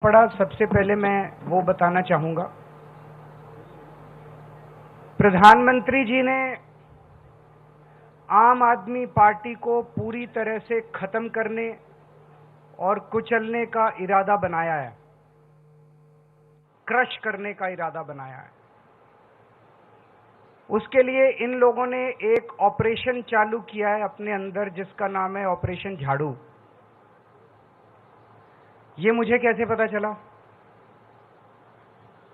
पड़ा। सबसे पहले मैं वो बताना चाहूंगा, प्रधानमंत्री जी ने आम आदमी पार्टी को पूरी तरह से खत्म करने और कुचलने का इरादा बनाया है, क्रश करने का इरादा बनाया है। उसके लिए इन लोगों ने एक ऑपरेशन चालू किया है अपने अंदर, जिसका नाम है ऑपरेशन झाड़ू। ये मुझे कैसे पता चला?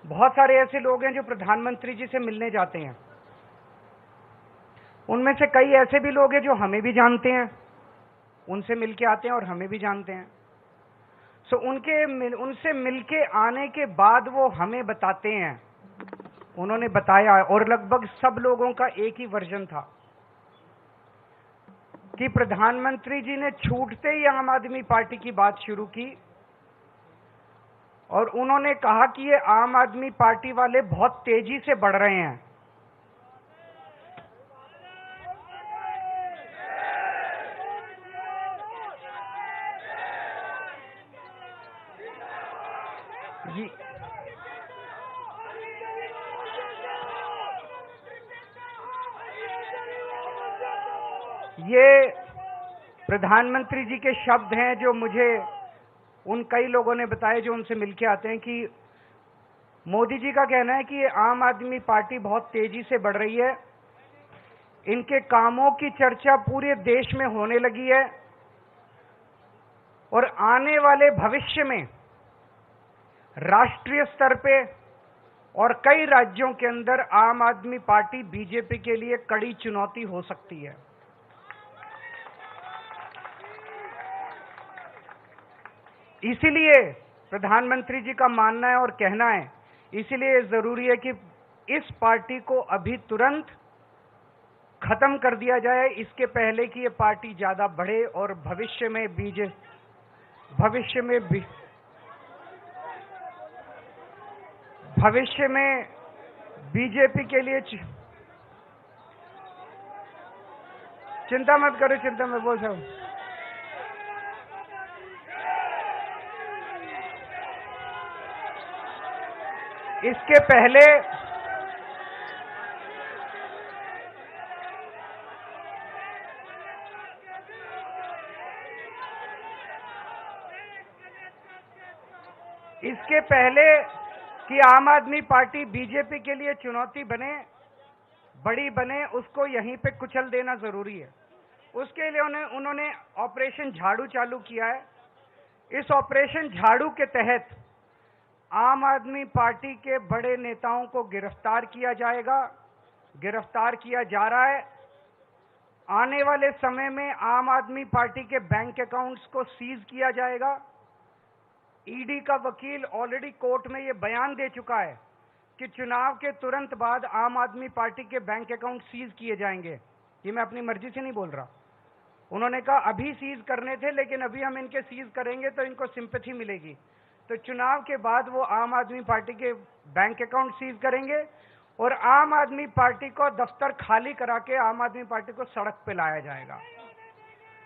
बहुत सारे ऐसे लोग हैं जो प्रधानमंत्री जी से मिलने जाते हैं। उनमें से कई ऐसे भी लोग हैं जो हमें भी जानते हैं, उनसे मिलके आते हैं और हमें भी जानते हैं। सो उनसे मिलके आने के बाद वो हमें बताते हैं, उन्होंने बताया, और लगभग सब लोगों का एक ही वर्जन था कि प्रधानमंत्री जी ने छूटते ही आम आदमी पार्टी की बात शुरू की और उन्होंने कहा कि ये आम आदमी पार्टी वाले बहुत तेजी से बढ़ रहे हैं। ये प्रधानमंत्री जी के शब्द हैं जो मुझे उन कई लोगों ने बताए जो उनसे मिलके आते हैं, कि मोदी जी का कहना है कि ये आम आदमी पार्टी बहुत तेजी से बढ़ रही है, इनके कामों की चर्चा पूरे देश में होने लगी है और आने वाले भविष्य में राष्ट्रीय स्तर पे और कई राज्यों के अंदर आम आदमी पार्टी बीजेपी के लिए कड़ी चुनौती हो सकती है। इसीलिए प्रधानमंत्री जी का मानना है और कहना है, इसीलिए जरूरी है कि इस पार्टी को अभी तुरंत खत्म कर दिया जाए, इसके पहले कि ये पार्टी ज्यादा बढ़े और भविष्य में बीजेपी के लिए चिंता मत करो, चिंता मत बोल सकूं। इसके पहले कि आम आदमी पार्टी बीजेपी के लिए चुनौती बने, बड़ी बने, उसको यहीं पे कुचल देना जरूरी है। उसके लिए उन्होंने ऑपरेशन झाड़ू चालू किया है। इस ऑपरेशन झाड़ू के तहत आम आदमी पार्टी के बड़े नेताओं को गिरफ्तार किया जाएगा, गिरफ्तार किया जा रहा है। आने वाले समय में आम आदमी पार्टी के बैंक अकाउंट्स को सीज किया जाएगा। ईडी का वकील ऑलरेडी कोर्ट में यह बयान दे चुका है कि चुनाव के तुरंत बाद आम आदमी पार्टी के बैंक अकाउंट सीज किए जाएंगे। ये मैं अपनी मर्जी से नहीं बोल रहा। उन्होंने कहा अभी सीज करने थे, लेकिन अभी हम इनके सीज करेंगे तो इनको सिंपैथी मिलेगी, तो चुनाव के बाद वो आम आदमी पार्टी के बैंक अकाउंट सीज करेंगे और आम आदमी पार्टी को दफ्तर खाली करा के आम आदमी पार्टी को सड़क पे लाया जाएगा।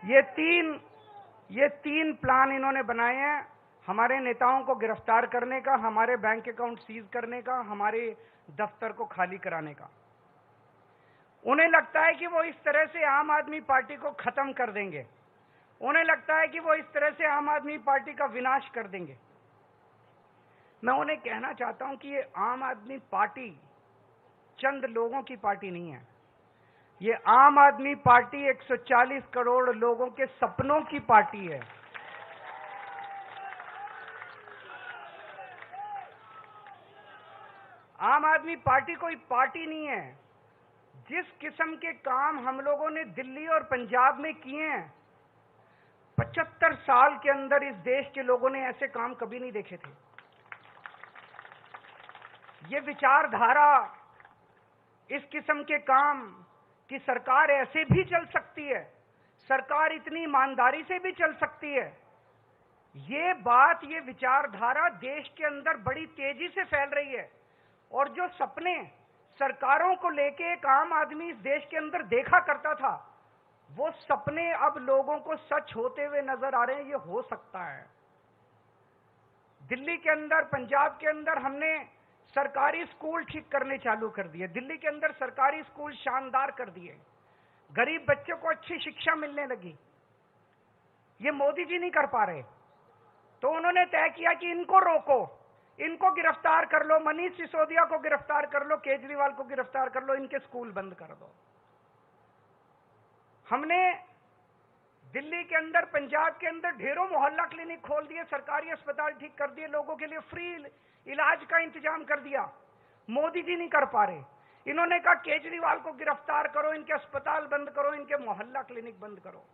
ये तीन प्लान इन्होंने बनाए हैं, हमारे नेताओं को गिरफ्तार करने का, हमारे बैंक अकाउंट सीज करने का, हमारे दफ्तर को खाली कराने का। उन्हें लगता है कि वो इस तरह से आम आदमी पार्टी को खत्म कर देंगे, उन्हें लगता है कि वो इस तरह से आम आदमी पार्टी का विनाश कर देंगे। मैं उन्हें कहना चाहता हूं कि ये आम आदमी पार्टी चंद लोगों की पार्टी नहीं है, ये आम आदमी पार्टी 140 करोड़ लोगों के सपनों की पार्टी है। आम आदमी पार्टी कोई पार्टी नहीं है। जिस किस्म के काम हम लोगों ने दिल्ली और पंजाब में किए हैं, 75 साल के अंदर इस देश के लोगों ने ऐसे काम कभी नहीं देखे थे। ये विचारधारा, इस किस्म के काम कि सरकार ऐसे भी चल सकती है, सरकार इतनी ईमानदारी से भी चल सकती है, ये बात, ये विचारधारा देश के अंदर बड़ी तेजी से फैल रही है। और जो सपने सरकारों को लेके एक आम आदमी इस देश के अंदर देखा करता था, वो सपने अब लोगों को सच होते हुए नजर आ रहे हैं। ये हो सकता है। दिल्ली के अंदर, पंजाब के अंदर हमने सरकारी स्कूल ठीक करने चालू कर दिए। दिल्ली के अंदर सरकारी स्कूल शानदार कर दिए। गरीब बच्चों को अच्छी शिक्षा मिलने लगी। ये मोदी जी नहीं कर पा रहे, तो उन्होंने तय किया कि इनको रोको, इनको गिरफ्तार कर लो, मनीष सिसोदिया को गिरफ्तार कर लो, केजरीवाल को गिरफ्तार कर लो, इनके स्कूल बंद कर दो। हमने दिल्ली के अंदर, पंजाब के अंदर ढेरों मोहल्ला क्लिनिक खोल दिए, सरकारी अस्पताल ठीक कर दिए, लोगों के लिए फ्री इलाज का इंतजाम कर दिया। मोदी जी नहीं कर पा रहे। इन्होंने कहा केजरीवाल को गिरफ्तार करो, इनके अस्पताल बंद करो, इनके मोहल्ला क्लिनिक बंद करो।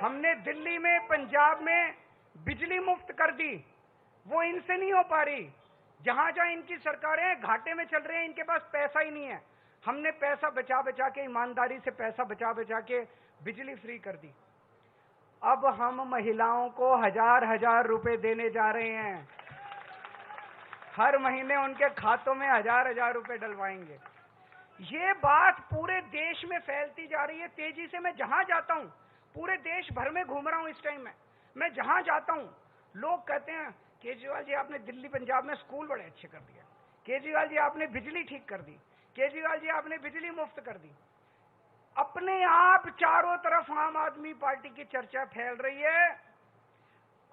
हमने दिल्ली में, पंजाब में बिजली मुफ्त कर दी, वो इनसे नहीं हो पा रही। जहां जहां इनकी सरकारें घाटे में चल रहे हैं, इनके पास पैसा ही नहीं है। हमने पैसा बचा बचा के, ईमानदारी से पैसा बचा बचा के बिजली फ्री कर दी। अब हम महिलाओं को 1000-1000 रुपए देने जा रहे हैं। हर महीने उनके खातों में 1000-1000 रुपए डलवाएंगे। ये बात पूरे देश में फैलती जा रही है तेजी से। मैं जहां जाता हूं, पूरे देश भर में घूम रहा हूं इस टाइम में, मैं जहां जाता हूं लोग कहते हैं केजरीवाल जी आपने दिल्ली पंजाब में स्कूल बड़े अच्छे कर दिए, केजरीवाल जी आपने बिजली ठीक कर दी, केजरीवाल जी आपने बिजली मुफ्त कर दी। अपने आप चारों तरफ आम आदमी पार्टी की चर्चा फैल रही है।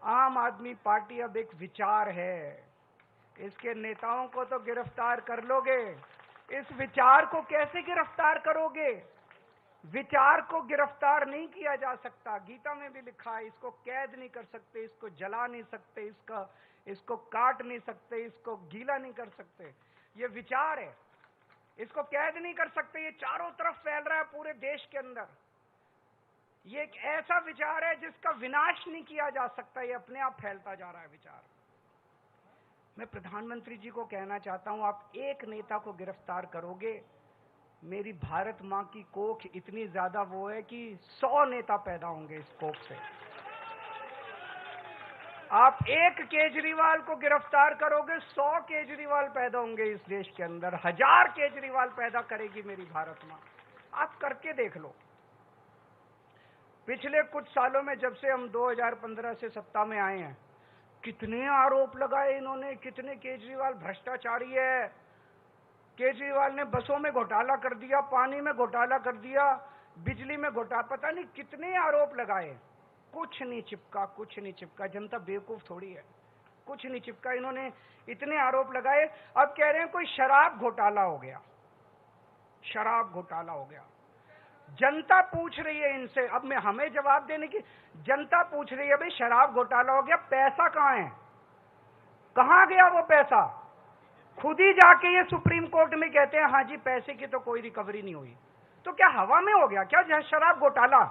आम आदमी पार्टी अब एक विचार है, इसके नेताओं को तो गिरफ्तार कर लोगे, इस विचार को कैसे गिरफ्तार करोगे? विचार को गिरफ्तार नहीं किया जा सकता। गीता में भी लिखा है, इसको कैद नहीं कर सकते, इसको जला नहीं सकते, इसको काट नहीं सकते, इसको गीला नहीं कर सकते। ये विचार है, इसको कैद नहीं कर सकते। ये चारों तरफ फैल रहा है पूरे देश के अंदर। ये एक ऐसा विचार है जिसका विनाश नहीं किया जा सकता, ये अपने आप फैलता जा रहा है विचार। मैं प्रधानमंत्री जी को कहना चाहता हूं, आप एक नेता को गिरफ्तार करोगे, मेरी भारत मां की कोख इतनी ज्यादा वो है कि 100 नेता पैदा होंगे इस कोख से। आप एक केजरीवाल को गिरफ्तार करोगे, 100 केजरीवाल पैदा होंगे इस देश के अंदर, 1000 केजरीवाल पैदा करेगी मेरी भारत मां। आप करके देख लो। पिछले कुछ सालों में, जब से हम 2015 से सत्ता में आए हैं, कितने आरोप लगाए इन्होंने, कितने केजरीवाल भ्रष्टाचारी है। केजरीवाल ने बसों में घोटाला कर दिया, पानी में घोटाला कर दिया, बिजली में घोटाला, पता नहीं कितने आरोप लगाए, कुछ नहीं चिपका, कुछ नहीं चिपका। जनता बेवकूफ थोड़ी है, कुछ नहीं चिपका। इन्होंने इतने आरोप लगाए, अब कह रहे हैं कोई शराब घोटाला हो गया, शराब घोटाला हो गया। जनता पूछ रही है इनसे, अब मैं हमें जवाब देने की, जनता पूछ रही है भाई शराब घोटाला हो गया, पैसा कहां है, कहां गया वो पैसा? खुद ही जाके ये सुप्रीम कोर्ट में कहते हैं हाँ जी पैसे की तो कोई रिकवरी नहीं हुई। तो क्या हवा में हो गया क्या शराब घोटाला?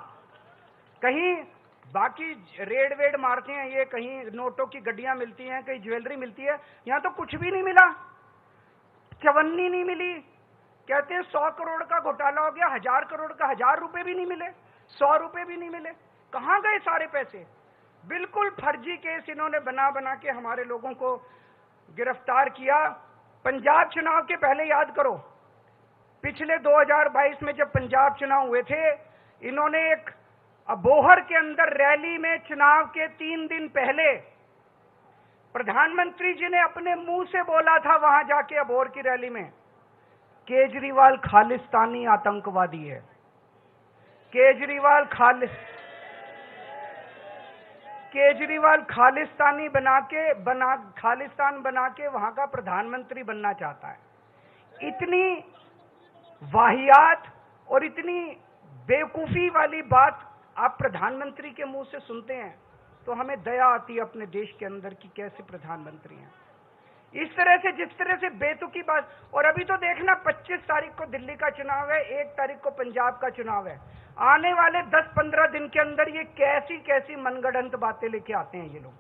कहीं बाकी रेड वेड मारते हैं ये, कहीं नोटों की गड्डियां मिलती हैं, कहीं ज्वेलरी मिलती है, यहां तो कुछ भी नहीं मिला, चवन्नी नहीं मिली। कहते हैं 100 करोड़ का घोटाला हो गया, 1000 करोड़ का 1000 रुपए भी नहीं मिले, 100 रुपए भी नहीं मिले। कहां गए सारे पैसे? बिल्कुल फर्जी केस इन्होंने बना बना के हमारे लोगों को गिरफ्तार किया। पंजाब चुनाव के पहले याद करो, पिछले 2022 में जब पंजाब चुनाव हुए थे, इन्होंने एक अबोहर के अंदर रैली में, चुनाव के 3 दिन पहले प्रधानमंत्री जी ने अपने मुंह से बोला था वहां जाके अबोहर की रैली में, केजरीवाल खालिस्तानी आतंकवादी है। केजरीवाल खालिस्तानी खालिस्तान बना के वहां का प्रधानमंत्री बनना चाहता है। इतनी वाहियात और इतनी बेवकूफी वाली बात आप प्रधानमंत्री के मुंह से सुनते हैं तो हमें दया आती है अपने देश के अंदर कि कैसे प्रधानमंत्री हैं। इस तरह से, जिस तरह से बेतुकी बात। और अभी तो देखना 25 तारीख को दिल्ली का चुनाव है, 1 तारीख को पंजाब का चुनाव है। आने वाले 10-15 दिन के अंदर ये कैसी कैसी मनगढ़ंत बातें लेके आते हैं ये लोग।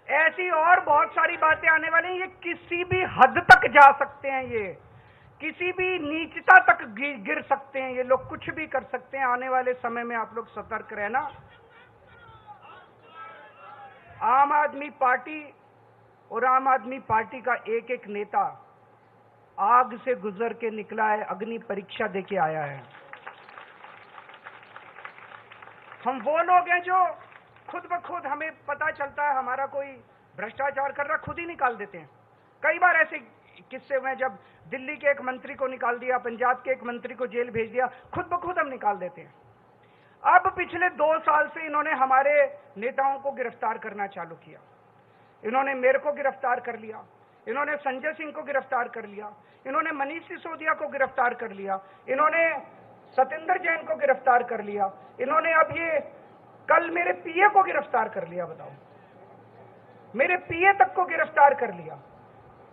ऐसी और बहुत सारी बातें आने वाली हैं। ये किसी भी हद तक जा सकते हैं, ये किसी भी नीचता तक गिर सकते हैं ये लोग, कुछ भी कर सकते हैं। आने वाले समय में आप लोग सतर्क रहना। आम आदमी पार्टी और आम आदमी पार्टी का एक एक नेता आग से गुजर के निकला है, अग्नि परीक्षा देके आया है। हम वो लोग हैं जो खुद ब खुद हमें पता चलता है हमारा कोई भ्रष्टाचार कर रहा, खुद ही निकाल देते हैं। कई बार ऐसे किस्से में जब दिल्ली के एक मंत्री को निकाल दिया, पंजाब के एक मंत्री को जेल भेज दिया, खुद ब खुद हम निकाल देते हैं। अब पिछले 2 साल से इन्होंने हमारे नेताओं को गिरफ्तार करना चालू किया। इन्होंने मेरे को गिरफ्तार कर लिया, इन्होंने संजय सिंह को गिरफ्तार कर लिया, इन्होंने मनीष सिसोदिया को गिरफ्तार कर लिया, इन्होंने सतेंद्र जैन को गिरफ्तार कर लिया, इन्होंने अब ये कल मेरे पीए को गिरफ्तार कर लिया। बताओ, मेरे पीए तक को गिरफ्तार कर लिया।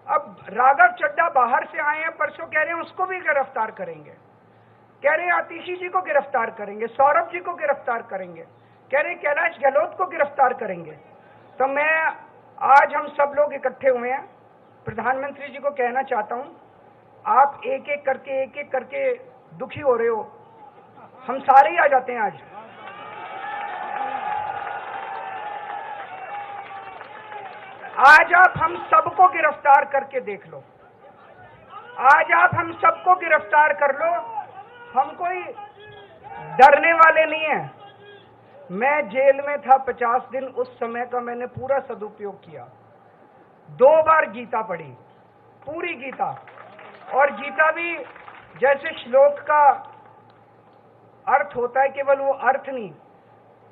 अब राघव चड्ढा बाहर से आए हैं, परसों कह रहे हैं उसको भी गिरफ्तार करेंगे, कह रहे हैं आतिशी जी को गिरफ्तार करेंगे, सौरभ जी को गिरफ्तार करेंगे, कह रहे हैं कैलाश गहलोत को गिरफ्तार करेंगे। तो मैं आज हम सब लोग इकट्ठे हुए हैं, प्रधानमंत्री जी को कहना चाहता हूं, आप एक एक करके दुखी हो रहे हो, हम सारे ही आ जाते हैं आज। आज आप हम सबको गिरफ्तार करके देख लो, आज आप हम सबको गिरफ्तार कर लो, हम कोई डरने वाले नहीं हैं। मैं जेल में था 50 दिन, उस समय का मैंने पूरा सदुपयोग किया। 2 बार गीता पढ़ी, पूरी गीता, और गीता भी जैसे श्लोक का अर्थ होता है, केवल वो अर्थ नहीं,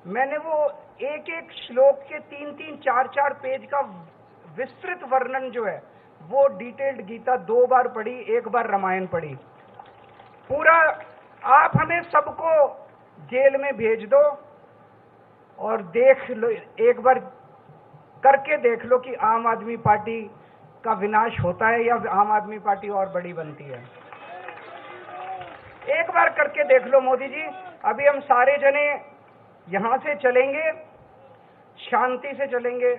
मैंने वो एक एक श्लोक के 3-3, 4-4 पेज का विस्तृत वर्णन जो है वो डिटेल्ड गीता 2 बार पढ़ी, 1 बार रामायण पढ़ी। पूरा आप हमें सबको जेल में भेज दो और देख लो, एक बार करके देख लो कि आम आदमी पार्टी का विनाश होता है या आम आदमी पार्टी और बड़ी बनती है। एक बार करके देख लो मोदी जी। अभी हम सारे जने यहां से चलेंगे, शांति से चलेंगे,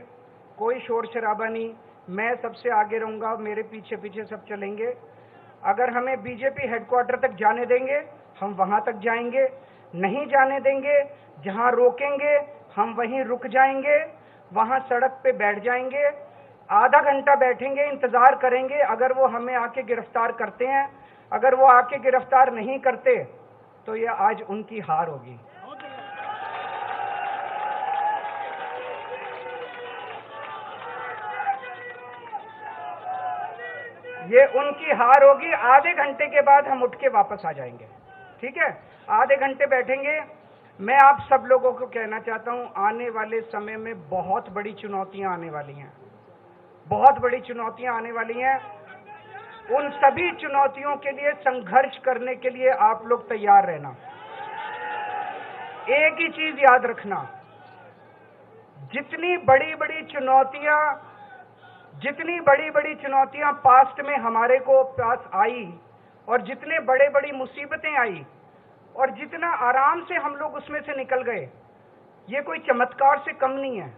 कोई शोर शराबा नहीं, मैं सबसे आगे रहूंगा, मेरे पीछे पीछे सब चलेंगे। अगर हमें बीजेपी हेडक्वार्टर तक जाने देंगे हम वहां तक जाएंगे, नहीं जाने देंगे जहां रोकेंगे हम वहीं रुक जाएंगे, वहां सड़क पे बैठ जाएंगे, आधा घंटा बैठेंगे, इंतजार करेंगे। अगर वो हमें आके गिरफ्तार करते हैं, अगर वो आके गिरफ्तार नहीं करते तो ये आज उनकी हार होगी। ये उनकी हार होगी। आधे घंटे के बाद हम उठ के वापस आ जाएंगे, ठीक है? आधे घंटे बैठेंगे। मैं आप सब लोगों को कहना चाहता हूं, आने वाले समय में बहुत बड़ी चुनौतियां आने वाली हैं, बहुत बड़ी चुनौतियां आने वाली हैं। उन सभी चुनौतियों के लिए संघर्ष करने के लिए आप लोग तैयार रहना। एक ही चीज याद रखना, जितनी बड़ी बड़ी चुनौतियां पास्ट में हमारे को पास आई और जितने बड़ी मुसीबतें आई और जितना आराम से हम लोग उसमें से निकल गए, ये कोई चमत्कार से कम नहीं है।